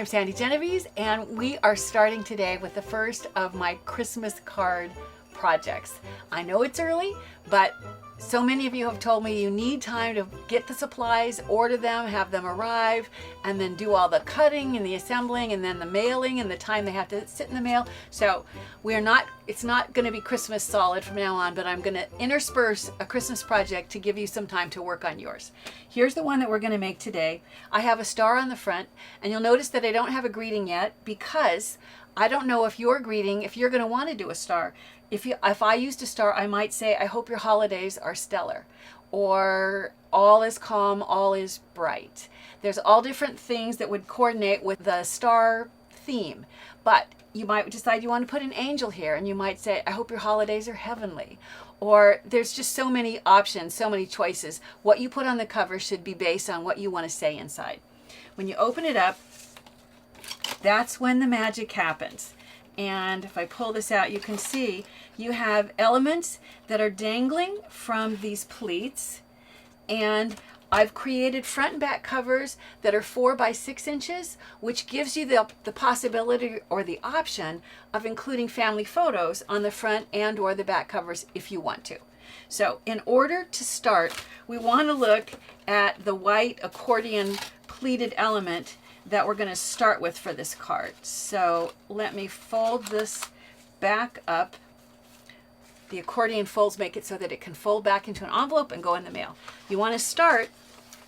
I'm Sandi Genovese, and we are starting today with the first of my Christmas card projects. I know it's early, but so many of you have told me you need time to get the supplies, order them, have them arrive, and then do all the cutting and the assembling and then the mailing and the time they have to sit in the mail. So it's not going to be Christmas solid from now on, but I'm going to intersperse a Christmas project to give you some time to work on yours. Here's the one that we're going to make today. I have a star on the front, and you'll notice that I don't have a greeting yet because I don't know if you're going to want to do a star. If I used a star, I might say, I hope your holidays are stellar, or all is calm, all is bright. There's all different things that would coordinate with the star theme, but you might decide you want to put an angel here, and you might say, I hope your holidays are heavenly. Or there's just so many options, so many choices. What you put on the cover should be based on what you want to say inside. When you open it up, that's when the magic happens. And if I pull this out, you can see you have elements that are dangling from these pleats. And I've created front and back covers that are 4 by 6 inches, which gives you the possibility or the option of including family photos on the front and or the back covers if you want to. So in order to start, we want to look at the white accordion pleated element that we're going to start with for this card. So let me fold this back up. The accordion folds make it so that it can fold back into an envelope and go in the mail. You want to start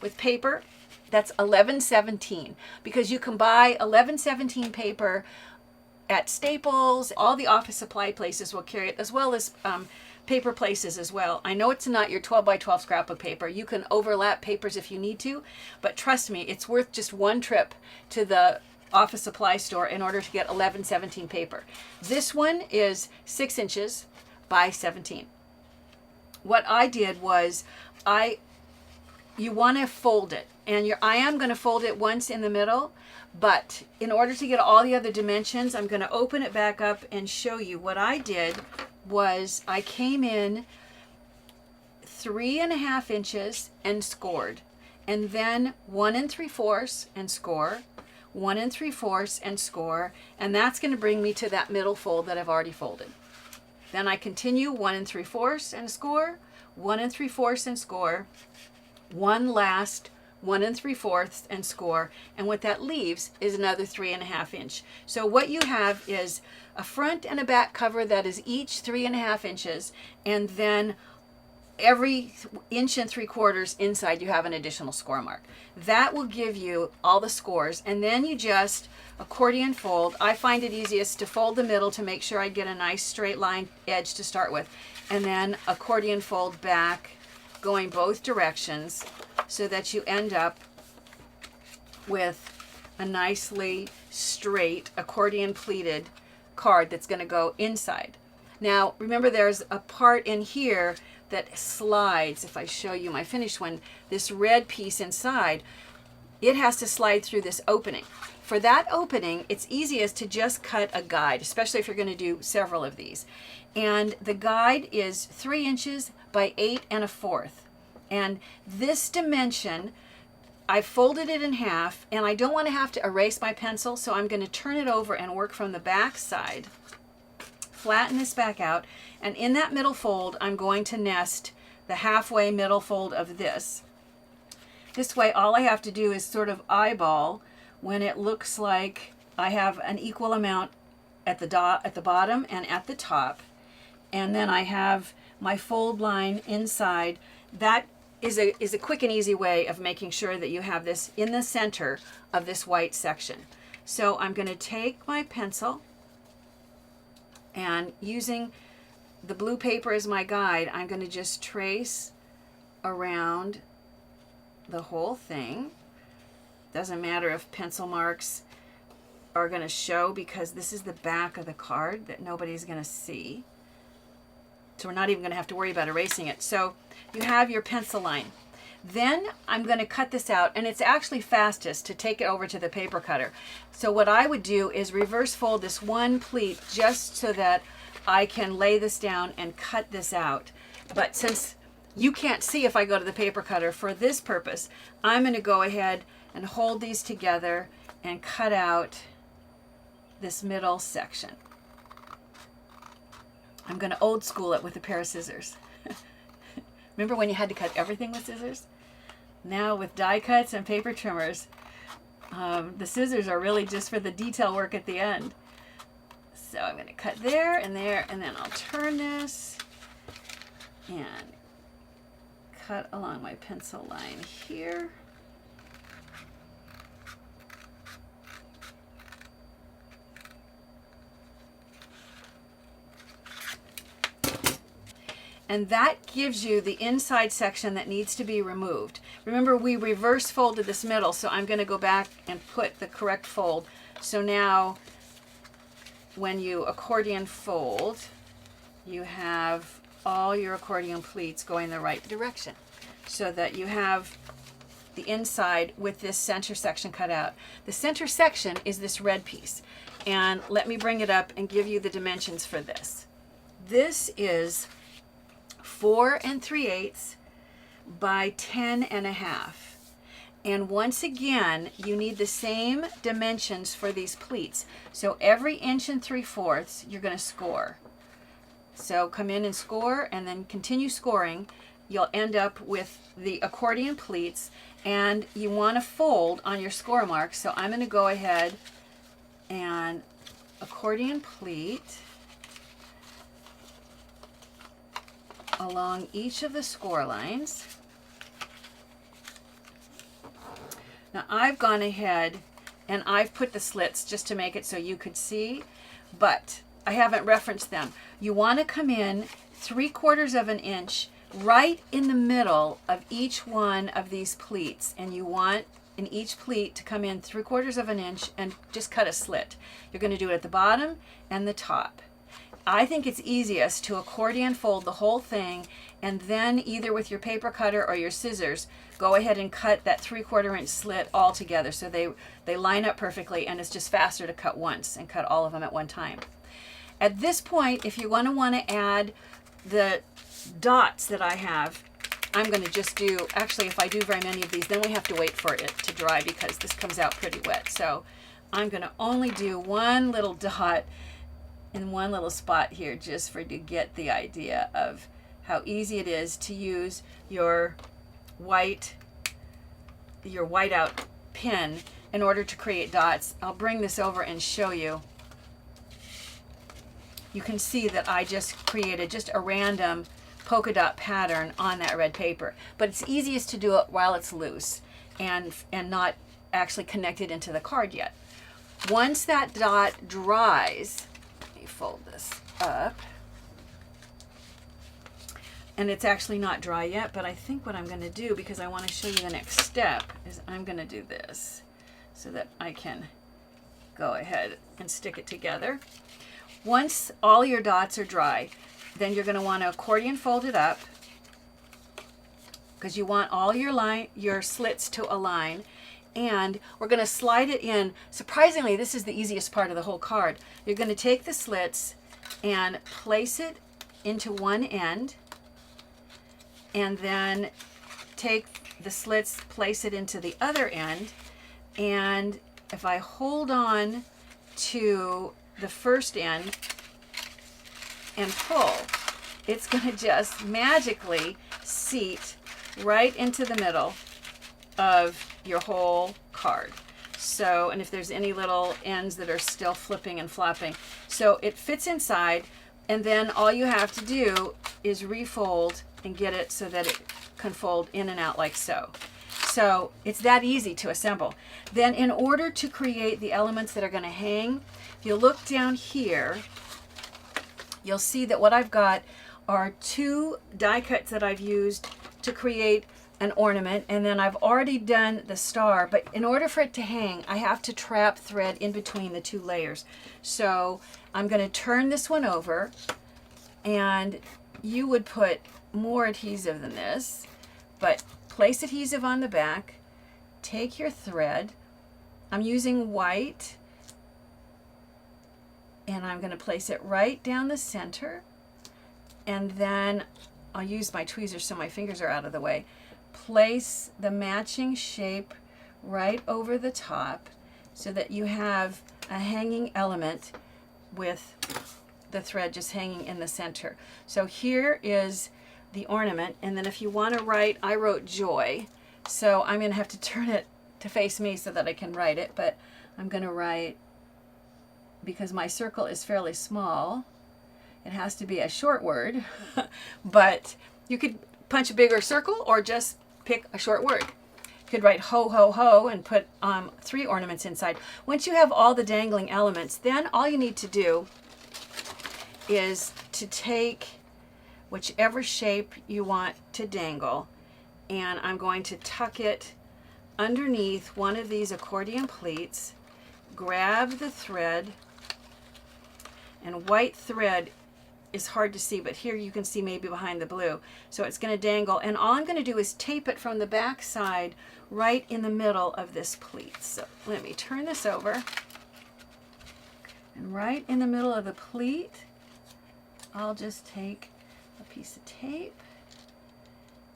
with paper that's 11/17 because you can buy 11/17 paper at Staples. All the office supply places will carry it, as well as paper places as well. I know it's not your 12 by 12 scrapbook paper. You can overlap papers if you need to, but trust me, it's worth just one trip to the office supply store in order to get 11/17 paper. This one is 6 inches by 17. What I did was you want to fold it, and I am going to fold it once in the middle, but in order to get all the other dimensions, I'm going to open it back up and show you. What I did was I came in 3.5 inches and scored, and then 1 3/4 and score, 1 3/4 and score, and that's going to bring me to that middle fold that I've already folded. Then I continue 1 3/4 and score, 1 3/4 and score, one last 1 3/4 and score, and what that leaves is another 3.5 inch. So what you have is a front and a back cover that is each 3.5 inches, and then every 1 3/4 inside you have an additional score mark. That will give you all the scores, and then you just accordion fold. I find it easiest to fold the middle to make sure I get a nice straight line edge to start with, and then accordion fold back going both directions so that you end up with a nicely straight accordion pleated card that's going to go inside. Now remember, there's a part in here that slides. If I show you my finished one, this red piece inside, it has to slide through this opening. For that opening, it's easiest to just cut a guide, especially if you're going to do several of these. And the guide is 3 inches by 8 1/4. And this dimension, I folded it in half, and I don't want to have to erase my pencil, so I'm going to turn it over and work from the back side. Flatten this back out, and in that middle fold, I'm going to nest the halfway middle fold of this. This way, all I have to do is sort of eyeball when it looks like I have an equal amount at the bottom and at the top, and then I have my fold line inside. That is a quick and easy way of making sure that you have this in the center of this white section. So I'm going to take my pencil, and using the blue paper as my guide, I'm going to just trace around the whole thing. Doesn't matter if pencil marks are going to show, because this is the back of the card that nobody's going to see. So we're not even going to have to worry about erasing it. So you have your pencil line. Then I'm going to cut this out, and it's actually fastest to take it over to the paper cutter. So what I would do is reverse fold this one pleat just so that I can lay this down and cut this out. But since you can't see if I go to the paper cutter, for this purpose, I'm going to go ahead and hold these together and cut out this middle section. I'm going to old school it with a pair of scissors. Remember when you had to cut everything with scissors? Now with die cuts and paper trimmers, the scissors are really just for the detail work at the end. So I'm going to cut there, and then I'll turn this and cut along my pencil line here. And that gives you the inside section that needs to be removed. Remember, we reverse folded this middle, so I'm going to go back and put the correct fold. So now when you accordion fold, you have all your accordion pleats going the right direction, so that you have the inside with this center section cut out. The center section is this red piece. And let me bring it up and give you the dimensions for this. This is 4 3/8 by 10 1/2. And once again, you need the same dimensions for these pleats. So every 1 3/4 you're going to score. So come in and score, and then continue scoring. You'll end up with the accordion pleats, and you want to fold on your score mark. So I'm going to go ahead and accordion pleat along each of the score lines. Now I've gone ahead and I've put the slits just to make it so you could see, but I haven't referenced them. You want to come in 3/4 of an inch right in the middle of each one of these pleats, and you want in each pleat to come in 3/4 of an inch and just cut a slit. You're going to do it at the bottom and the top. I think it's easiest to accordion fold the whole thing, and then either with your paper cutter or your scissors, go ahead and cut that 3/4 inch slit all together so they line up perfectly, and it's just faster to cut once and cut all of them at one time. At this point, if you want to add the dots that I have, I'm going to just do, actually if I do very many of these, then we have to wait for it to dry because this comes out pretty wet. So I'm going to only do one little dot in one little spot here, just for you to get the idea of how easy it is to use your whiteout pen in order to create dots. I'll bring this over and show you. You can see that I just created just a random polka dot pattern on that red paper, but it's easiest to do it while it's loose and not actually connected into the card yet. Once that dot dries, fold this up, and it's actually not dry yet, but I think what I'm going to do, because I want to show you the next step, is I'm going to do this so that I can go ahead and stick it together. Once all your dots are dry, then you're going to want to accordion fold it up, because you want all your slits to align. And we're going to slide it in. Surprisingly, this is the easiest part of the whole card. You're going to take the slits and place it into one end, and then take the slits, place it into the other end, and if I hold on to the first end and pull, it's going to just magically seat right into the middle of your whole card. So, and if there's any little ends that are still flipping and flopping, so it fits inside, and then all you have to do is refold and get it so that it can fold in and out like so. So it's that easy to assemble. Then in order to create the elements that are going to hang, if you look down here, you'll see that what I've got are 2 die cuts that I've used to create an ornament, and then I've already done the star, but in order for it to hang, I have to trap thread in between the 2 layers. So I'm going to turn this one over, and you would put more adhesive than this, but place adhesive on the back, take your thread, I'm using white, and I'm going to place it right down the center, and then I'll use my tweezers so my fingers are out of the way. Place the matching shape right over the top, so that you have a hanging element with the thread just hanging in the center. So here is the ornament, and then if you want to write, I wrote joy, so I'm going to have to turn it to face me so that I can write it, but I'm going to write, because my circle is fairly small, it has to be a short word, but you could punch a bigger circle or just pick a short word. You could write ho, ho, ho and put 3 ornaments inside. Once you have all the dangling elements, then all you need to do is to take whichever shape you want to dangle, and I'm going to tuck it underneath one of these accordion pleats, grab the thread, and white thread is hard to see, but here you can see maybe behind the blue. So it's going to dangle, and all I'm going to do is tape it from the back side right in the middle of this pleat. So let me turn this over, and right in the middle of the pleat, I'll just take a piece of tape,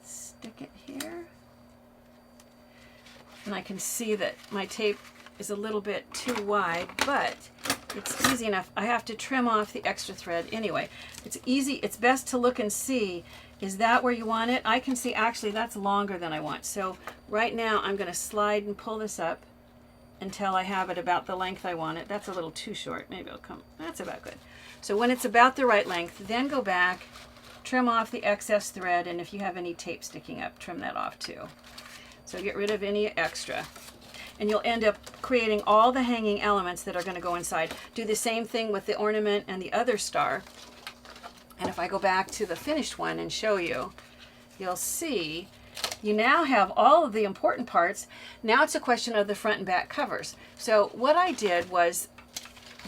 stick it here, and I can see that my tape is a little bit too wide, but it's easy enough. I have to trim off the extra thread anyway. It's easy. It's best to look and see, is that where you want it? I can see actually that's longer than I want. So right now I'm going to slide and pull this up until I have it about the length I want it. That's a little too short. Maybe it'll come. That's about good. So when it's about the right length, then go back, trim off the excess thread, and if you have any tape sticking up, trim that off too. So get rid of any extra. And you'll end up creating all the hanging elements that are going to go inside. Do the same thing with the ornament and the other star. And if I go back to the finished one and show you, you'll see you now have all of the important parts. Now it's a question of the front and back covers. So what I did was,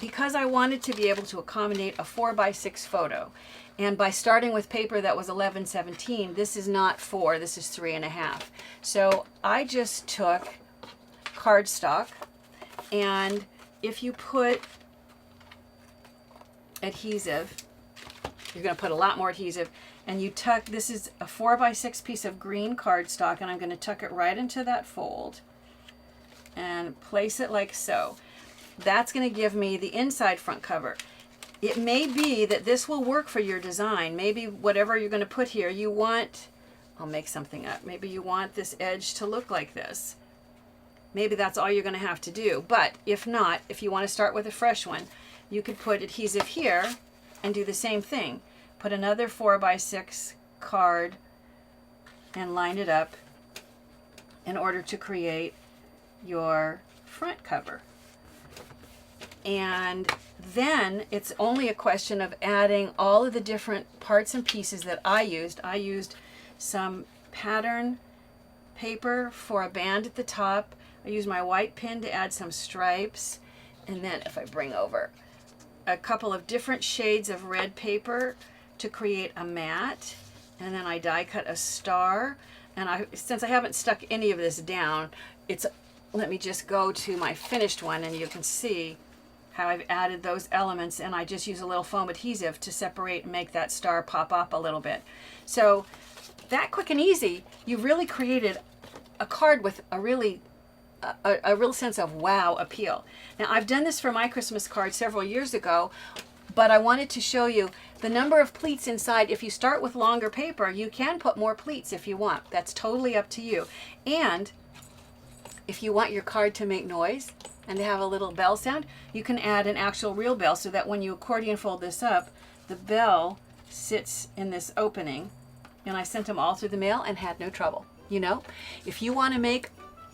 because I wanted to be able to accommodate a 4x6 photo, and by starting with paper that was 11/17, this is not 4, this is 3.5. So I just took cardstock, and if you put adhesive, you're going to put a lot more adhesive, and you tuck, this is a 4x6 piece of green cardstock, and I'm going to tuck it right into that fold and place it like so. That's going to give me the inside front cover. It may be that this will work for your design. Maybe whatever you're going to put here, you want, I'll make something up, maybe you want this edge to look like this. Maybe that's all you're going to have to do. But if not, if you want to start with a fresh one, you could put adhesive here and do the same thing. Put another 4x6 card and line it up in order to create your front cover. And then it's only a question of adding all of the different parts and pieces that I used. I used some pattern paper for a band at the top. I used my white pin to add some stripes, and then if I bring over a couple of different shades of red paper to create a mat, and then I die cut a star. And since I haven't stuck any of this down, let me just go to my finished one, and you can see how I've added those elements, and I just use a little foam adhesive to separate and make that star pop up a little bit. So that quick and easy, you've really created a card with a real sense of wow appeal. Now, I've done this for my Christmas card several years ago, but I wanted to show you the number of pleats inside. If you start with longer paper, you can put more pleats if you want. That's totally up to you. And if you want your card to make noise and to have a little bell sound, you can add an actual real bell, so that when you accordion fold this up, the bell sits in this opening. And I sent them all through the mail and had no trouble. You know, if you want to make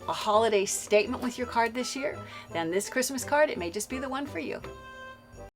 a holiday statement with your card this year, then this Christmas card, it may just be the one for you.